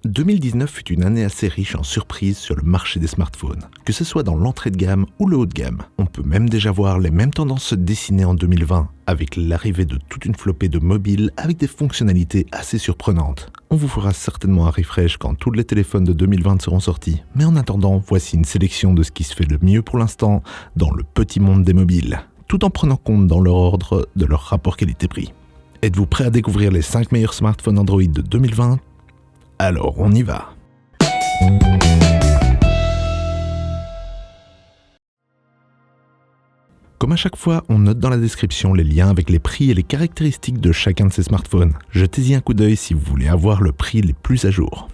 2019 fut une année assez riche en surprises sur le marché des smartphones, que ce soit dans l'entrée de gamme ou le haut de gamme. On peut même déjà voir les mêmes tendances se dessiner en 2020, avec l'arrivée de toute une flopée de mobiles avec des fonctionnalités assez surprenantes. On vous fera certainement un refresh quand tous les téléphones de 2020 seront sortis, mais en attendant, voici une sélection de ce qui se fait le mieux pour l'instant dans le petit monde des mobiles, tout en prenant compte dans leur ordre de leur rapport qualité-prix. Êtes-vous prêt à découvrir les 5 meilleurs smartphones Android de 2020 ? Alors on y va. Comme à chaque fois, on note dans la description les liens avec les prix et les caractéristiques de chacun de ces smartphones. Jetez-y un coup d'œil si vous voulez avoir le prix les plus à jour.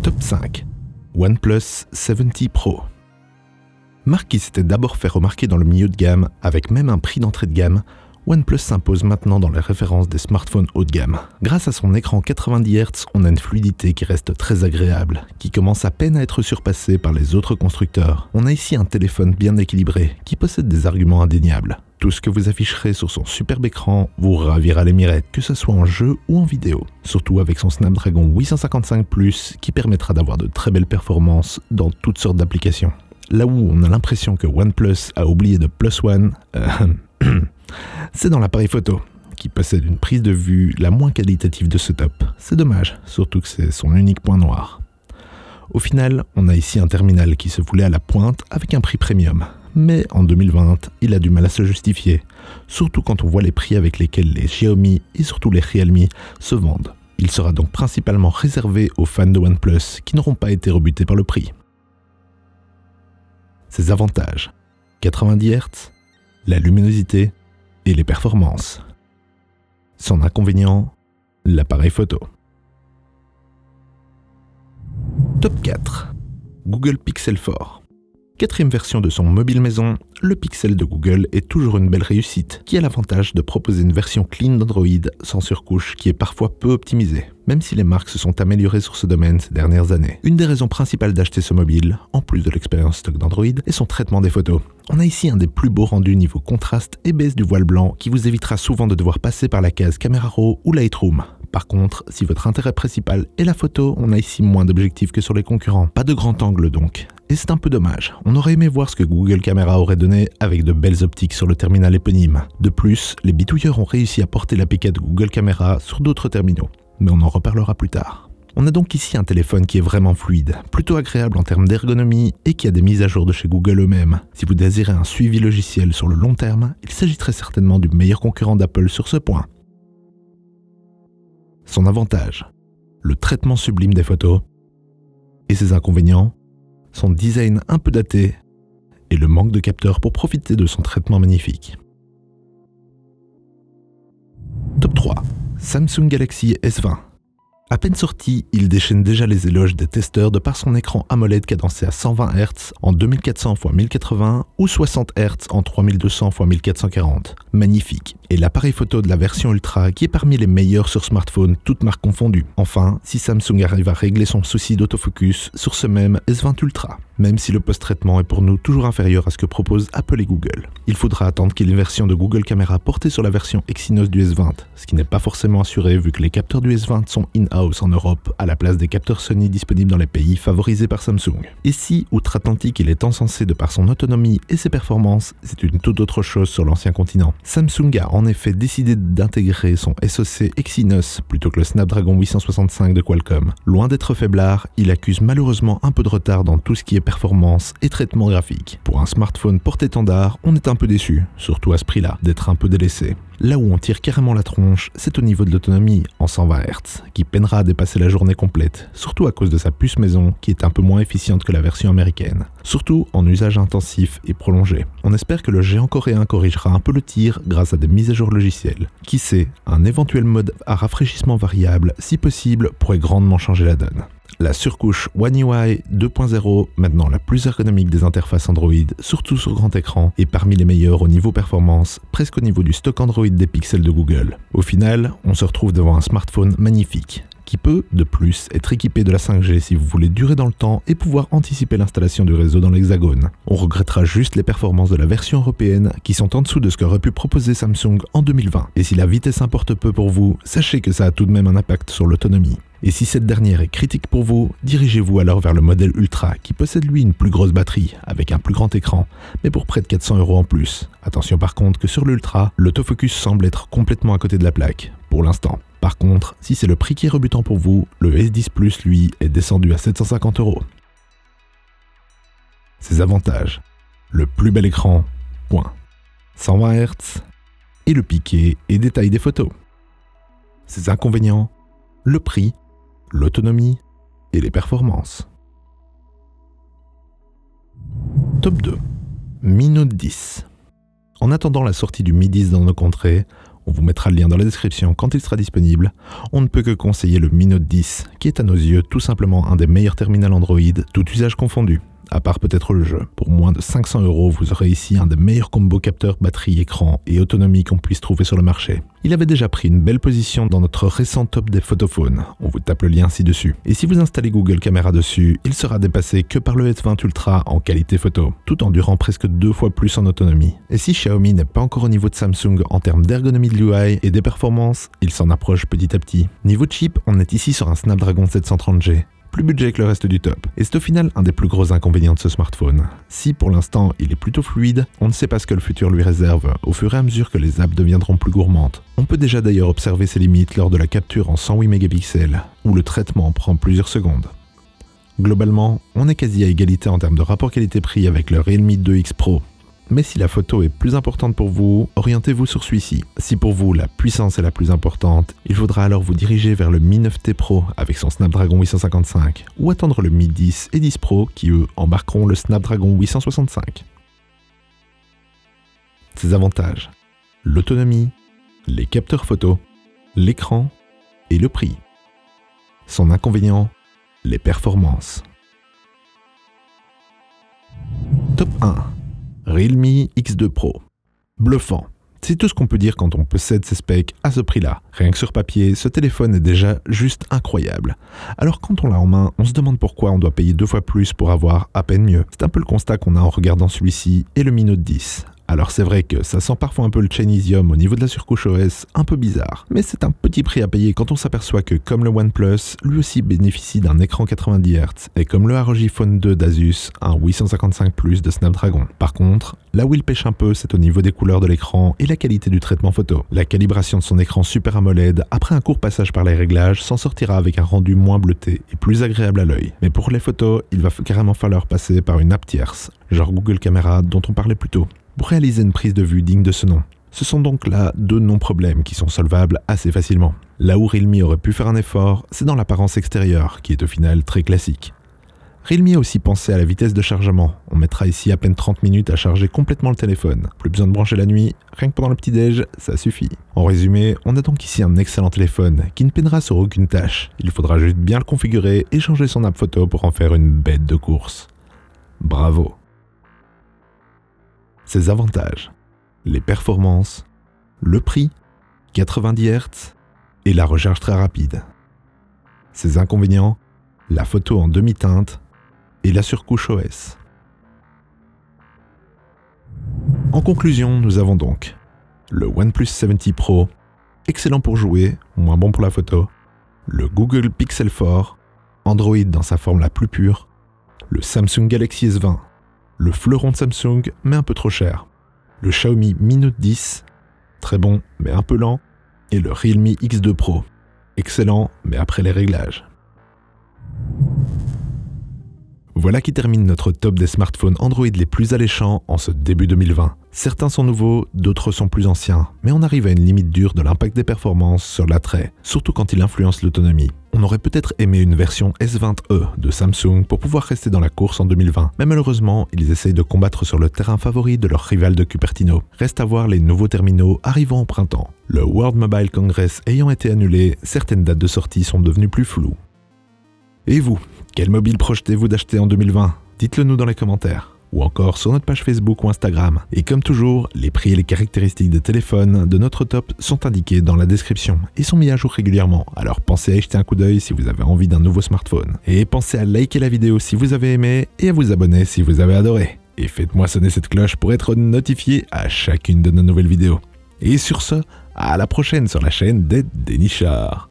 Top 5. OnePlus 70 Pro. Marque qui s'était d'abord fait remarquer dans le milieu de gamme, avec même un prix d'entrée de gamme, OnePlus s'impose maintenant dans les références des smartphones haut de gamme. Grâce à son écran 90 Hz, on a une fluidité qui reste très agréable, qui commence à peine à être surpassée par les autres constructeurs. On a ici un téléphone bien équilibré, qui possède des arguments indéniables. Tout ce que vous afficherez sur son superbe écran vous ravira les mirettes, que ce soit en jeu ou en vidéo. Surtout avec son Snapdragon 855+, qui permettra d'avoir de très belles performances dans toutes sortes d'applications. Là où on a l'impression que OnePlus a oublié de Plus One, c'est dans l'appareil photo, qui possède une prise de vue la moins qualitative de ce top. C'est dommage, surtout que c'est son unique point noir. Au final, on a ici un terminal qui se voulait à la pointe avec un prix premium. Mais en 2020, il a du mal à se justifier, surtout quand on voit les prix avec lesquels les Xiaomi et surtout les Realme se vendent. Il sera donc principalement réservé aux fans de OnePlus qui n'auront pas été rebutés par le prix. Ses avantages: 90 Hz, la luminosité et les performances. Son inconvénient, l'appareil photo. Top 4. Google Pixel 4. Quatrième version de son mobile maison, le Pixel de Google est toujours une belle réussite, qui a l'avantage de proposer une version clean d'Android sans surcouche qui est parfois peu optimisée, même si les marques se sont améliorées sur ce domaine ces dernières années. Une des raisons principales d'acheter ce mobile, en plus de l'expérience stock d'Android, est son traitement des photos. On a ici un des plus beaux rendus niveau contraste et baisse du voile blanc qui vous évitera souvent de devoir passer par la case Camera Raw ou Lightroom. Par contre, si votre intérêt principal est la photo, on a ici moins d'objectifs que sur les concurrents. Pas de grand angle donc. Et c'est un peu dommage. On aurait aimé voir ce que Google Camera aurait donné avec de belles optiques sur le terminal éponyme. De plus, les bitouilleurs ont réussi à porter l'APK de Google Camera sur d'autres terminaux. Mais on en reparlera plus tard. On a donc ici un téléphone qui est vraiment fluide, plutôt agréable en termes d'ergonomie et qui a des mises à jour de chez Google eux-mêmes. Si vous désirez un suivi logiciel sur le long terme, il s'agit très certainement du meilleur concurrent d'Apple sur ce point. Son avantage: le traitement sublime des photos, et ses inconvénients: son design un peu daté et le manque de capteurs pour profiter de son traitement magnifique. Top 3. Samsung Galaxy S20. À peine sorti, il déchaîne déjà les éloges des testeurs de par son écran AMOLED cadencé à 120 Hz en 2400 x 1080 ou 60 Hz en 3200 x 1440. Magnifique. Et l'appareil photo de la version Ultra qui est parmi les meilleurs sur smartphone, toutes marques confondues. Enfin, si Samsung arrive à régler son souci d'autofocus sur ce même S20 Ultra, même si le post-traitement est pour nous toujours inférieur à ce que proposent Apple et Google. Il faudra attendre qu'il y ait une version de Google Camera portée sur la version Exynos du S20, ce qui n'est pas forcément assuré vu que les capteurs du S20 sont in-house en Europe à la place des capteurs Sony disponibles dans les pays favorisés par Samsung. Et si, outre-Atlantique, il est encensé de par son autonomie et ses performances, c'est une toute autre chose sur l'ancien continent. Samsung a en effet décidé d'intégrer son SoC Exynos plutôt que le Snapdragon 865 de Qualcomm. Loin d'être faiblard, il accuse malheureusement un peu de retard dans tout ce qui est performance et traitement graphique. Pour un smartphone porte-étendard, on est un peu déçu, surtout à ce prix-là, d'être un peu délaissé. Là où on tire carrément la tronche, c'est au niveau de l'autonomie en 120 Hz, qui peinera à dépasser la journée complète, surtout à cause de sa puce maison qui est un peu moins efficiente que la version américaine, surtout en usage intensif et prolongé. On espère que le géant coréen corrigera un peu le tir grâce à des mises à jour logicielles. Qui sait, un éventuel mode à rafraîchissement variable, si possible, pourrait grandement changer la donne. La surcouche One UI 2.0, maintenant la plus ergonomique des interfaces Android, surtout sur grand écran, est parmi les meilleures au niveau performance, presque au niveau du stock Android des pixels de Google. Au final, on se retrouve devant un smartphone magnifique, qui peut, de plus, être équipé de la 5G si vous voulez durer dans le temps et pouvoir anticiper l'installation du réseau dans l'Hexagone. On regrettera juste les performances de la version européenne qui sont en dessous de ce qu'aurait pu proposer Samsung en 2020. Et si la vitesse importe peu pour vous, sachez que ça a tout de même un impact sur l'autonomie. Et si cette dernière est critique pour vous, dirigez-vous alors vers le modèle Ultra qui possède lui une plus grosse batterie avec un plus grand écran, mais pour près de 400 € en plus. Attention par contre que sur l'Ultra, l'autofocus semble être complètement à côté de la plaque, pour l'instant. Par contre, si c'est le prix qui est rebutant pour vous, le S10 Plus lui est descendu à 750 €. Ses avantages: le plus bel écran, point. 120 Hz et le piqué et détail des photos. Ses inconvénients: le prix, l'autonomie et les performances. Top 2. Mi Note 10. En attendant la sortie du Mi 10 dans nos contrées, on vous mettra le lien dans la description quand il sera disponible, on ne peut que conseiller le Mi Note 10, qui est à nos yeux tout simplement un des meilleurs terminals Android, tout usage confondu. À part peut-être le jeu. Pour moins de 500 €, vous aurez ici un des meilleurs combos capteurs batterie, écran et autonomie qu'on puisse trouver sur le marché. Il avait déjà pris une belle position dans notre récent top des photophones. On vous tape le lien ci-dessus. Et si vous installez Google Caméra dessus, il sera dépassé que par le S20 Ultra en qualité photo, tout en durant presque 2 fois plus en autonomie. Et si Xiaomi n'est pas encore au niveau de Samsung en termes d'ergonomie de l'UI et des performances, il s'en approche petit à petit. Niveau chip, on est ici sur un Snapdragon 730G. Plus budget que le reste du top. Et c'est au final un des plus gros inconvénients de ce smartphone. Si pour l'instant il est plutôt fluide, on ne sait pas ce que le futur lui réserve au fur et à mesure que les apps deviendront plus gourmandes. On peut déjà d'ailleurs observer ses limites lors de la capture en 108 mégapixels, où le traitement prend plusieurs secondes. Globalement, on est quasi à égalité en termes de rapport qualité-prix avec le Realme 2X Pro. Mais si la photo est plus importante pour vous, orientez-vous sur celui-ci. Si pour vous la puissance est la plus importante, il faudra alors vous diriger vers le Mi 9T Pro avec son Snapdragon 855, ou attendre le Mi 10 et 10 Pro qui eux embarqueront le Snapdragon 865. Ses avantages: l'autonomie, les capteurs photo, l'écran et le prix. Son inconvénient: les performances. Top 1. Realme X2 Pro. Bluffant. C'est tout ce qu'on peut dire quand on possède ces specs à ce prix-là. Rien que sur papier, ce téléphone est déjà juste incroyable. Alors quand on l'a en main, on se demande pourquoi on doit payer 2 fois plus pour avoir à peine mieux. C'est un peu le constat qu'on a en regardant celui-ci et le Mi Note 10. Alors c'est vrai que ça sent parfois un peu le Chinesium au niveau de la surcouche OS, un peu bizarre. Mais c'est un petit prix à payer quand on s'aperçoit que comme le OnePlus, lui aussi bénéficie d'un écran 90 Hz, et comme le ROG Phone 2 d'Asus, un 855 Plus de Snapdragon. Par contre, là où il pêche un peu, c'est au niveau des couleurs de l'écran et la qualité du traitement photo. La calibration de son écran Super AMOLED, après un court passage par les réglages, s'en sortira avec un rendu moins bleuté et plus agréable à l'œil. Mais pour les photos, il va carrément falloir passer par une app tierce, genre Google Caméra dont on parlait plus tôt, pour réaliser une prise de vue digne de ce nom. Ce sont donc là 2 non-problèmes qui sont solvables assez facilement. Là où Realme aurait pu faire un effort, c'est dans l'apparence extérieure, qui est au final très classique. Realme a aussi pensé à la vitesse de chargement. On mettra ici à peine 30 minutes à charger complètement le téléphone. Plus besoin de brancher la nuit, rien que pendant le petit-déj, ça suffit. En résumé, on a donc ici un excellent téléphone qui ne peinera sur aucune tâche. Il faudra juste bien le configurer et changer son app photo pour en faire une bête de course. Bravo. Ses avantages: les performances, le prix, 90 Hz et la recharge très rapide. Ses inconvénients: la photo en demi-teinte et la surcouche OS. En conclusion, nous avons donc le OnePlus 70 Pro, excellent pour jouer, moins bon pour la photo, le Google Pixel 4, Android dans sa forme la plus pure, le Samsung Galaxy S20, le fleuron de Samsung mais un peu trop cher, le Xiaomi Mi Note 10, très bon mais un peu lent, et le Realme X2 Pro, excellent mais après les réglages. Voilà qui termine notre top des smartphones Android les plus alléchants en ce début 2020. Certains sont nouveaux, d'autres sont plus anciens, mais on arrive à une limite dure de l'impact des performances sur l'attrait, surtout quand il influence l'autonomie. On aurait peut-être aimé une version S20e de Samsung pour pouvoir rester dans la course en 2020, mais malheureusement, ils essayent de combattre sur le terrain favori de leur rival de Cupertino. Reste à voir les nouveaux terminaux arrivant au printemps. Le World Mobile Congress ayant été annulé, certaines dates de sortie sont devenues plus floues. Et vous, quel mobile projetez-vous d'acheter en 2020 ? Dites-le nous dans les commentaires, ou encore sur notre page Facebook ou Instagram. Et comme toujours, les prix et les caractéristiques des téléphones de notre top sont indiqués dans la description et sont mis à jour régulièrement, alors pensez à y jeter un coup d'œil si vous avez envie d'un nouveau smartphone. Et pensez à liker la vidéo si vous avez aimé et à vous abonner si vous avez adoré. Et faites-moi sonner cette cloche pour être notifié à chacune de nos nouvelles vidéos. Et sur ce, à la prochaine sur la chaîne des Dénichards.